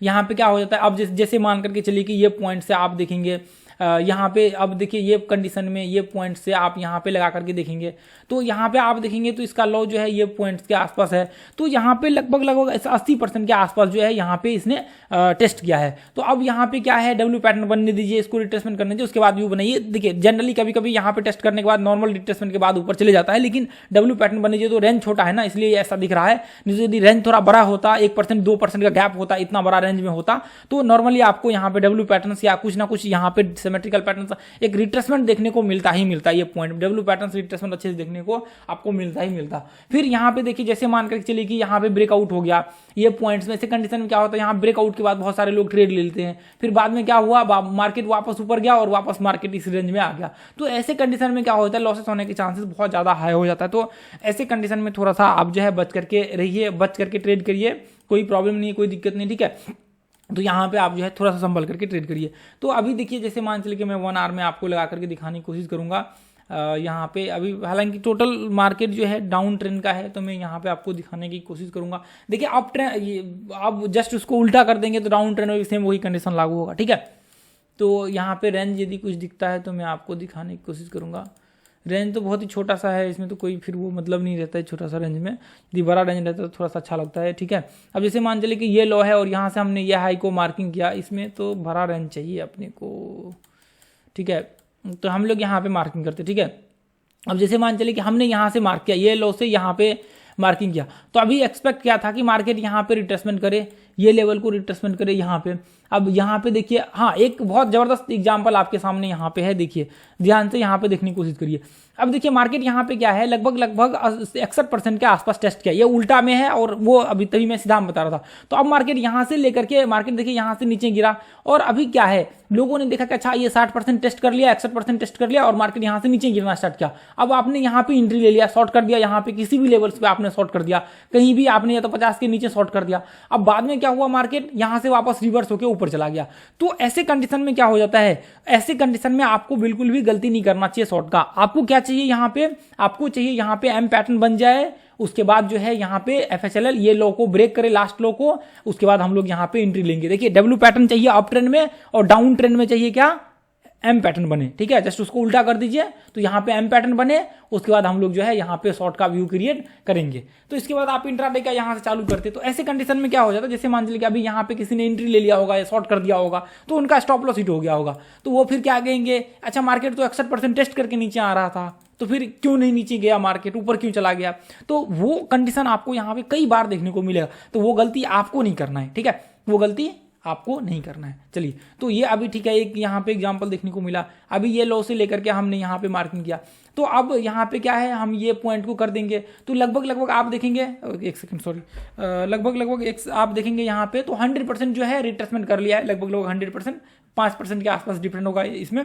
यहाँ पे क्या हो जाता है। अब जैसे मान करके चलिए कि ये पॉइंट से आप देखेंगे यहाँ पे अब देखिए ये कंडीशन में ये पॉइंट से आप यहाँ पे लगा करके देखेंगे तो यहाँ पे आप देखेंगे तो इसका लो जो है ये पॉइंट्स के आसपास है। तो यहाँ पे लगभग 80% के आसपास जो है यहाँ पे इसने टेस्ट किया है। तो अब यहाँ पे क्या है, डब्ल्यू पैटर्न बनने दीजिए, इसको रिट्रेसमेंट करने दीजिए, उसके बाद व्यू बनाइए। देखिए जनरली कभी कभी यहाँ पे टेस्ट करने के बाद नॉर्मल रिट्रेसमेंट के बाद ऊपर चले जाता है, लेकिन डब्ल्यू पैटर्न बनने दीजिए। तो रेंज छोटा है ना, इसलिए ऐसा दिख रहा है। यदि रेंज थोड़ा बड़ा होता, 1% 2% का गैप होता, इतना बड़ा रेंज में होता, तो नॉर्मली आपको यहाँ पे डब्ल्यू पैटर्न या कुछ ना कुछ यहाँ पे सिमेट्रिकल पैटर्न एक रिट्रेसमेंट देखने को मिलता ही मिलता है। ये पॉइंट डब्ल्यू पैटर्न रिट्रेसमेंट अच्छे से देखने को आपको मिलता ही मिलता। फिर यहाँ पे देखिए जैसे मान कर चलिए कि यहाँ पे ब्रेकआउट हो गया ये पॉइंट्स में, ऐसे कंडीशन में क्या होता है, यहाँ ब्रेकआउट के बाद बहुत सारे लोग ट्रेड ले लेते हैं। फिर बाद में क्या हुआ, मार्केट वापस ऊपर गया और वापस मार्केट इस रेंज में आ गया। तो ऐसे कंडीशन में क्या होता है, लॉसेस होने के चांसेस बहुत ज्यादा हाई हो जाता है। तो ऐसे कंडीशन में थोड़ा सा आप जो है बच करके रहिए, बच करके ट्रेड करिए, कोई प्रॉब्लम नहीं है, कोई दिक्कत नहीं, ठीक है। तो यहाँ पे आप जो है थोड़ा सा संभल करके ट्रेड करिए। तो अभी देखिए जैसे मान चलिए कि मैं 1 आवर में आपको लगा करके दिखाने की कोशिश करूंगा। यहाँ पे अभी हालांकि टोटल मार्केट जो है डाउन ट्रेंड का है, तो मैं यहाँ पे आपको दिखाने की कोशिश करूंगा। देखिए अप ट्रेंड आप जस्ट उसको उल्टा कर देंगे तो डाउन ट्रेंड में सेम वही कंडीशन लागू होगा, ठीक है। तो यहाँ पे रेंज यदि कुछ दिखता है तो मैं आपको दिखाने की कोशिश करूंगा। रेंज तो बहुत ही छोटा सा है, इसमें तो कोई फिर वो मतलब नहीं रहता है छोटा सा रेंज में। यदि बड़ा रेंज रहता है तो थोड़ा सा अच्छा लगता है, ठीक है। अब जैसे मान चलिए कि ये लो है और यहाँ से हमने ये हाई को मार्किंग किया, इसमें तो बड़ा रेंज चाहिए अपने को, ठीक है। तो हम लोग यहाँ पे मार्किंग करते, ठीक है। अब जैसे मान चलिए कि हमने यहाँ से मार्क किया, ये लो से यहाँ पे मार्किंग किया, तो अभी एक्सपेक्ट क्या था कि मार्केट यहाँ पे रिट्रेसमेंट करे, ये लेवल को रिट्रेसमेंट करे यहाँ पे। अब यहाँ पे देखिए, हाँ एक बहुत जबरदस्त एग्जांपल आपके सामने यहाँ पे है, देखिए ध्यान से यहाँ पे देखने की कोशिश करिए। अब देखिए मार्केट यहाँ पे क्या है, लगभग 61% के आसपास टेस्ट किया, ये उल्टा में है और वो अभी तभी मैं सीधा बता रहा था। तो अब मार्केट यहाँ से लेकर के मार्केट देखिए यहाँ से नीचे गिरा और अभी क्या है, लोगों ने देखा कि अच्छा ये 60% टेस्ट कर लिया, 61% टेस्ट कर लिया और मार्केट यहाँ से नीचे गिरना स्टार्ट किया। अब आपने यहाँ पे एंट्री ले लिया, शॉर्ट कर दिया, यहाँ पे किसी भी लेवल्स पे आपने शॉर्ट कर दिया, कहीं भी आपने या तो 50 के नीचे शॉर्ट कर दिया। अब बाद में क्या हुआ, मार्केट यहाँ से वापस रिवर्स होकर ऊपर चला गया। तो ऐसे कंडीशन में क्या हो जाता है, ऐसे कंडीशन में आपको बिल्कुल भी गलती नहीं करना चाहिए शॉर्ट का। आपको क्या चाहिए, यहाँ पे आपको चाहिए यहाँ पे एम पैटर्न बन जाए, उसके बाद जो है यहाँ पे एफएचएलएल ये लो को ब्रेक करे, लास्ट लो को, उसके बाद हम लोग यहाँ पे एंट्री लेंगे। देखिए डब्ल्यू पैटर्न चाहिए अप ट्रेंड में और डाउन ट्रेंड में चाहिए क्या, एम पैटर्न बने, ठीक है। जस्ट उसको उल्टा कर दीजिए तो यहाँ पे एम पैटर्न बने, उसके बाद हम लोग जो है यहाँ पे शॉर्ट का व्यू क्रिएट करेंगे। तो इसके बाद आप इंट्राडे का यहाँ से चालू करते। तो ऐसे कंडीशन में क्या हो जाता है, जैसे मान लीजिए कि अभी यहाँ पे किसी ने एंट्री ले लिया होगा या शॉर्ट कर दिया होगा, तो उनका स्टॉप लॉस हिट हो गया होगा, तो वो फिर क्या कहेंगे, अच्छा मार्केट तो 61% टेस्ट करके नीचे आ रहा था, तो फिर क्यों नहीं नीचे गया मार्केट, ऊपर क्यों चला गया। तो वो कंडीशन आपको यहाँ पे कई बार देखने को मिलेगा। तो वो गलती आपको नहीं करना है, ठीक है, वो गलती आपको नहीं करना है। चलिए तो ये अभी ठीक है, एक यहाँ पे एग्जांपल देखने को मिला। अभी ये लो से लेकर के हमने यहाँ पे मार्किंग किया, तो अब यहाँ पे क्या है, हम ये पॉइंट को कर देंगे। तो लगभग आप देखेंगे, एक सेकंड सॉरी, लगभग आप देखेंगे यहाँ पे तो 100% जो है रिट्रेसमेंट कर लिया है, लगभग 100%, 5% के आसपास डिफरेंट होगा इसमें,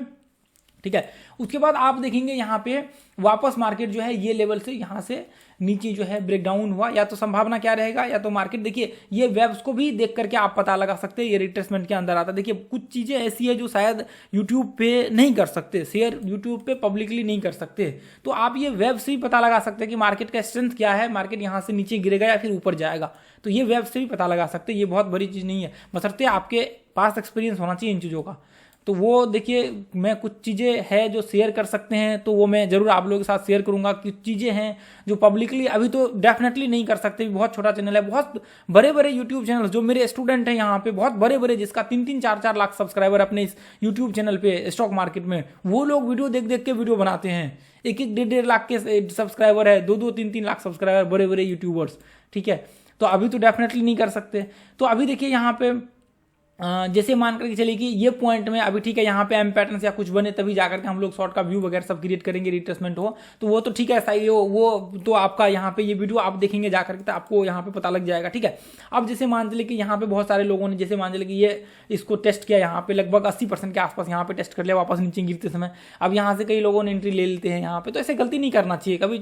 ठीक है। उसके बाद आप देखेंगे यहाँ पे वापस मार्केट जो है ये लेवल से यहाँ से नीचे जो है ब्रेकडाउन हुआ, या तो संभावना क्या रहेगा, या तो मार्केट देखिए ये वेब्स को भी देख करके आप पता लगा सकते हैं ये रिट्रेसमेंट के अंदर आता है। देखिए कुछ चीजें ऐसी है जो शायद यूट्यूब पे नहीं कर सकते, शेयर यूट्यूब पे पब्लिकली नहीं कर सकते, तो आप ये वेब से भी पता लगा सकते हैं कि मार्केट का स्ट्रेंथ क्या है, मार्केट यहाँ से नीचे गिरेगा या फिर ऊपर जाएगा। तो ये वेब से भी पता लगा सकते हैं, ये बहुत बड़ी चीज नहीं है, बशर्ते आपके पास एक्सपीरियंस होना चाहिए इन चीजों का। तो वो देखिए मैं कुछ चीज़ें हैं जो शेयर कर सकते हैं, तो वो मैं जरूर आप लोगों के साथ शेयर करूंगा। कुछ चीज़ें हैं जो पब्लिकली अभी तो डेफिनेटली नहीं कर सकते, बहुत छोटा चैनल है। बहुत बड़े बड़े यूट्यूब चैनल जो मेरे स्टूडेंट हैं यहाँ पे, बहुत बड़े बड़े, जिसका 3-3, 4-4 लाख सब्सक्राइबर अपने इस यूट्यूब चैनल पे स्टॉक मार्केट में, वो लोग वीडियो देख देख के वीडियो बनाते हैं। 1-1, 1.5 लाख के सब्सक्राइबर है, 2-2, 3-3 लाख सब्सक्राइबर, बड़े बड़े यूट्यूबर्स, ठीक है। तो अभी तो डेफिनेटली नहीं कर सकते। तो अभी देखिए यहाँ पे जैसे मान करके चलिए कि ये पॉइंट में अभी ठीक है, यहाँ पे एम पैटर्न या कुछ बने तभी जाकर के हम लोग शॉर्ट का व्यू वगैरह सब क्रिएट करेंगे, रिट्रेसमेंट हो तो वो तो ठीक है, सही हो, वो तो आपका यहाँ पे ये वीडियो आप देखेंगे जाकर के तो आपको यहाँ पे पता लग जाएगा, ठीक है। अब जैसे मान चलिए कि यहाँ पे बहुत सारे लोगों ने जैसे मान चलिए कि ये इसको टेस्ट किया, यहाँ पे लगभग 80% के आसपास यहाँ पे टेस्ट कर लिया वापस नीचे गिरते समय। अब यहाँ से कई लोगों ने एंट्री ले लेते हैं यहाँ पे, तो ऐसे गलती नहीं करना चाहिए कभी।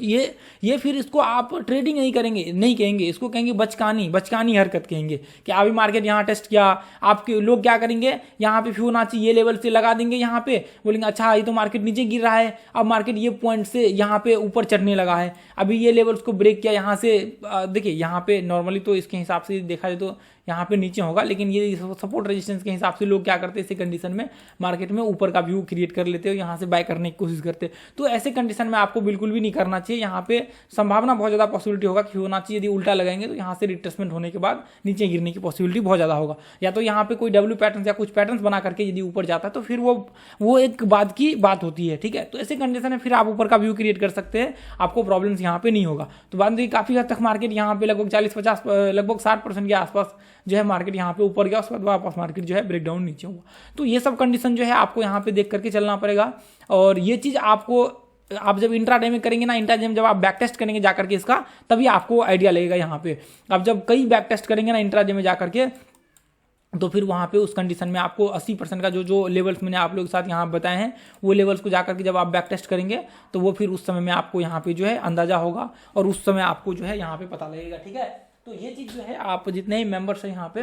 ये फिर इसको आप ट्रेडिंग नहीं करेंगे, नहीं कहेंगे, इसको कहेंगे बचकानी हरकत कहेंगे कि अभी मार्केट यहाँ टेस्ट किया, आपके लोग क्या करेंगे, यहाँ पे फिबोनाची ये लेवल से लगा देंगे, यहाँ पे बोलेंगे अच्छा ये तो मार्केट नीचे गिर रहा है, अब मार्केट ये पॉइंट से यहाँ पे ऊपर चढ़ने लगा है, अभी ये लेवल्स को ब्रेक किया यहाँ से। देखिए यहाँ पे नॉर्मली तो इसके हिसाब से देखा जाए तो यहाँ पे नीचे होगा, लेकिन ये सपोर्ट रेजिस्टेंस के हिसाब से लोग क्या करते हैं, इसी कंडीशन में मार्केट में ऊपर का व्यू क्रिएट कर लेते हो, यहाँ से बाय करने की कोशिश करते हैं। तो ऐसे कंडीशन में आपको बिल्कुल भी नहीं करना चाहिए। यहाँ पे संभावना बहुत ज़्यादा पॉसिबिलिटी होगा कि होना चाहिए, यदि उल्टा लगाएंगे तो यहाँ से रिट्रेसमेंट होने के बाद नीचे गिरने की पॉसिबिलिटी बहुत ज़्यादा होगा। या तो यहाँ पे कोई डब्ल्यू पैटर्न या कुछ पैटर्न बना करके यदि ऊपर जाता है तो फिर वो एक बाद की बात होती है, ठीक है। तो ऐसे कंडीशन में फिर आप ऊपर का व्यू क्रिएट कर सकते हैं, आपको प्रॉब्लम्स यहाँ पे नहीं होगा। तो बाद में काफ़ी हद तक मार्केट यहाँ पे लगभग 40-50 लगभग 60% के आसपास जो है मार्केट यहाँ पे ऊपर गया, उसके बाद वापस मार्केट जो है ब्रेकडाउन नीचे हुआ। तो ये सब कंडीशन जो है आपको यहाँ पे देख करके चलना पड़ेगा। और ये चीज़ आपको, आप जब इंट्राडे में करेंगे ना, इंट्राडे में जब आप बैक टेस्ट करेंगे जाकर के इसका, तभी आपको आइडिया लगेगा यहाँ पे। आप जब कई बैक टेस्ट करेंगे ना इंट्राडे में जाकर के, तो फिर वहाँ पे उस कंडीशन में आपको 80% का जो लेवल्स मैंने आप लोगों के साथ यहाँ बताए हैं, वो लेवल्स को जाकर के जब आप बैक टेस्ट करेंगे तो वो फिर उस समय में आपको यहाँ पे जो है अंदाजा होगा और उस समय आपको जो है यहाँ पे पता लगेगा, ठीक है। तो ये चीज़ जो है आप जितने ही मेंबर्स हैं यहाँ पे,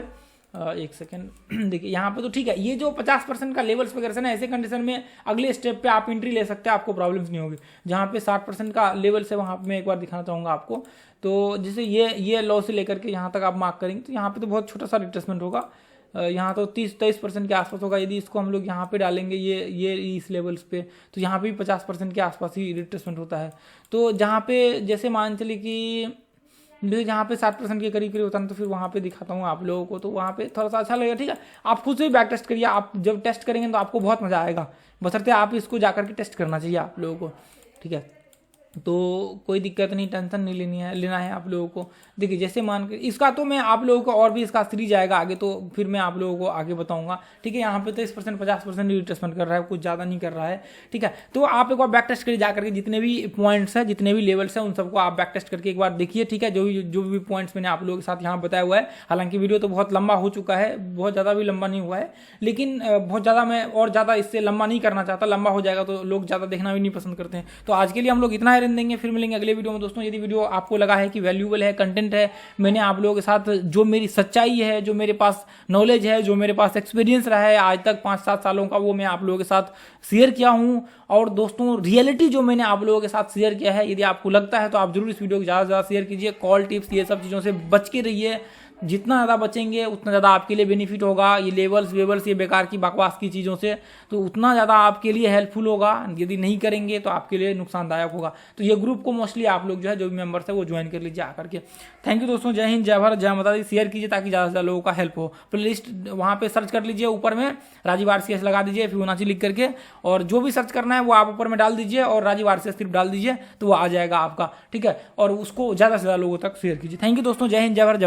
एक सेकेंड देखिए यहाँ पे, तो ठीक है, ये जो 50% का लेवल्स वगैरह से ना, ऐसे कंडीशन में अगले स्टेप पे आप एंट्री ले सकते हैं, आपको प्रॉब्लम्स नहीं होगी। जहाँ पे 60% का लेवल्स है वहाँ पे मैं एक बार दिखाना चाहूँगा आपको। तो जैसे ये लो से लेकर के यहाँ तक आप मार्क करेंगे तो यहाँ पे तो बहुत छोटा सा रिट्रेसमेंट होगा, यहाँ तो 30-23% के आसपास होगा। यदि इसको हम लोग यहाँ पे डालेंगे ये इस लेवल्स पे, तो यहाँ पे भी 50% के आसपास ही रिट्रेसमेंट होता है। तो जहाँ पे जैसे मान चलिए कि जहाँ पे 60% के करीब होता है, तो फिर वहाँ पे दिखाता हूँ आप लोगों को, तो वहाँ पे थोड़ा सा अच्छा लगेगा, ठीक है। आप खुद से भी बैक टेस्ट करिए, आप जब टेस्ट करेंगे तो आपको बहुत मज़ा आएगा, बशर्ते आप इसको जाकर के टेस्ट करना चाहिए आप लोगों को, ठीक है। तो कोई दिक्कत नहीं, टेंशन नहीं लेना है आप लोगों को। देखिए जैसे मान के इसका तो मैं आप लोगों को और भी इसका सीरीज आएगा आगे, तो फिर मैं आप लोगों को आगे बताऊंगा, ठीक है। यहाँ पे तो 30% 50% रिट्रेसमेंट कर रहा है, कुछ ज़्यादा नहीं कर रहा है, ठीक है। तो आप एक बार बैक टेस्ट करके जाकर के जितने भी पॉइंट्स हैं, जितने भी लेवल्स हैं, उन सबको आप बैक टेस्ट करके एक बार देखिए, ठीक है। जो भी पॉइंट्स मैंने आप लोगों के साथ यहाँ बताया हुआ है, हालांकि वीडियो तो बहुत लंबा हो चुका है, बहुत ज़्यादा भी लंबा नहीं हुआ है, लेकिन बहुत ज़्यादा मैं और ज़्यादा इससे लंबा नहीं करना चाहता। लंबा हो जाएगा तो लोग ज़्यादा देखना भी नहीं पसंद करते हैं। तो आज के लिए हम लोग इतना ही रहने देंगे, फिर मिलेंगे अगले वीडियो में। दोस्तों यदि वीडियो आपको लगा है कि वैल्यूएबल है, कंटेंट है, मैंने आप लोगों के साथ जो मेरी सच्चाई है, जो मेरे पास नॉलेज है, जो मेरे पास एक्सपीरियंस रहा है आज तक 5-7 सालों का, वो मैं आप लोगों के साथ शेयर किया हूं। और दोस्तों रियलिटी जो मैंने आप लोगों के साथ शेयर किया है, यदि आपको लगता है तो आप जरूर इस वीडियो को ज़्यादा से ज़्यादा शेयर कीजिए। कॉल टिप्स ये सब चीज़ों से बच के रहिए, जितना ज़्यादा बचेंगे उतना ज़्यादा आपके लिए बेनिफिट होगा। ये लेवल्स ये बेकार की बकवास की चीज़ों से तो उतना ज़्यादा आपके लिए हेल्पफुल होगा, यदि नहीं करेंगे तो आपके लिए नुकसानदायक होगा। तो ये ग्रुप को मोस्टली आप लोग जो है, जो भी मेंबर्स है वो ज्वाइन कर लीजिए आकर के। थैंक यू दोस्तों, जय हिंद, जय भारत, जय माता दी। शेयर कीजिए ताकि ज़्यादा से ज़्यादा लोगों का हेल्प हो। प्लेलिस्ट वहाँ पे सर्च कर लीजिए, ऊपर में राजीव RCS लगा दीजिए, फिबोनाची लिख करके, और जो भी सर्च करना है वो आप ऊपर में डाल दीजिए और राजीव RCS सिर्फ डाल दीजिए, तो वो आ जाएगा आपका, ठीक है। और उसको ज़्यादा से ज़्यादा लोगों तक शेयर कीजिए। थैंक यू दोस्तों, जय हिंद, जय भारत।